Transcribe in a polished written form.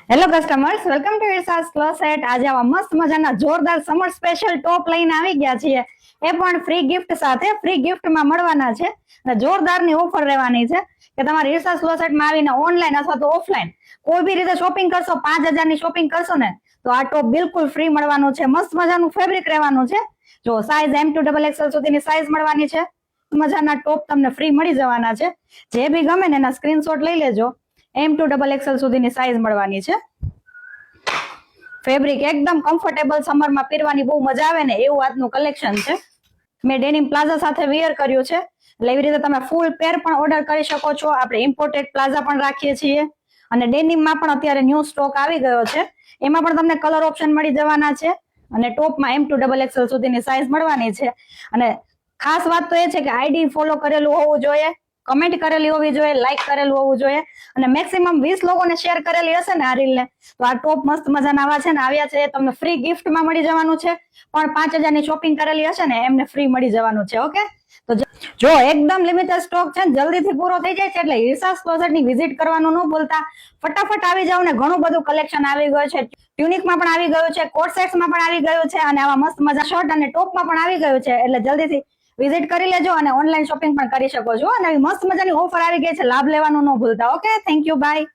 Hello customers, welcome to ઇરસાસ closet. આજે આવા મસ્ત મજાના જોરદાર સમર સ્પેશિયલ ટોપ લઈને આવી ગયા છીએ, એ પણ ફ્રી ગિફ્ટ સાથે। ફ્રી ગિફ્ટમાં મળવાના છે અને જોરદારની ઓફર રહેવાની છે કે તમારે ઇરસાસ ક્લોસેટમાં આવીને ઓનલાઈન અથવા તો ઓફલાઈન કોઈ બી રીતે શોપિંગ કરશો, 5000 ની શોપિંગ કરશો ને તો આ ટોપ બિલકુલ ફ્રી મળવાનું છે। મસ્ત મજાનું ફેબ્રિક રહેવાનું છે। જો સાઈઝ M2 XL સુધીની સાઈઝ મળવાની છે। મજાના ટોપ તમને ફ્રી મળી જવાના છે। જે બી ગમે ને એના સ્ક્રીનશોટ લઈ લેજો। M2 XL સુધીની સાઈઝ મળવાની છે। ફેબ્રિક એકદમ કમ્ફર્ટેબલ, સમરમાં પહેરવાની બહુ મજા આવે ને એવું આજનું કલેક્શન છે। મેં ડેનિમ પ્લાઝા સાથે વેર કર્યું છે, એટલે એવી રીતે તમે ફૂલ પેર પણ ઓર્ડર કરી શકો છો। આપણે ઇમ્પોર્ટેડ પ્લાઝા પણ રાખીએ છીએ અને ડેનિમમાં પણ અત્યારે ન્યૂ સ્ટોક આવી ગયો છે, એમાં પણ તમને કલર ઓપ્શન મળી જવાના છે અને ટોપમાં M2 XL સુધીની સાઈઝ મળવાની છે। અને ખાસ વાત તો એ છે કે આઈડી ફોલો કરેલું હોવું જોઈએ, કમેન્ટ કરેલી હોવી જોઈએ, લાઈક કરેલું હોવું જોઈએ અને મેક્સિમમ 20 લોકોને શેર કરેલી હશે ને આ રીલને તો આ ટોપ મસ્ત મજાના આવા છે ને આવ્યા છે તમને ફ્રી ગિફ્ટમાં મળી જવાનું છે। પણ 5000 ની શોપિંગ કરેલી હશે ને એમને ફ્રી મળી જવાનું છે। ઓકે, તો જો એકદમ લિમિટેડ સ્ટોક છે, જલ્દીથી પૂરો થઈ જાય છે, એટલે ઇરસાસ ક્લોસેટની વિઝિટ કરવાનું ન ભૂલતા। ફટાફટ આવી જાવ ને, ઘણું બધું કલેક્શન આવી ગયું છે। ટ્યુનિકમાં પણ આવી ગયું છે, કોટ સેટ્સમાં પણ આવી ગયું છે અને આવા મસ્ત મજા શર્ટ અને ટોપમાં પણ આવી ગયું છે, એટલે જલ્દીથી વિઝિટ કરી લેજો અને ઓનલાઈન શોપિંગ પણ કરી શકો છો। અને મસ્ત મજાની ઓફર આવી ગઈ છે, લાભ લેવાનું ન ભૂલતા। Okay, thank you, by.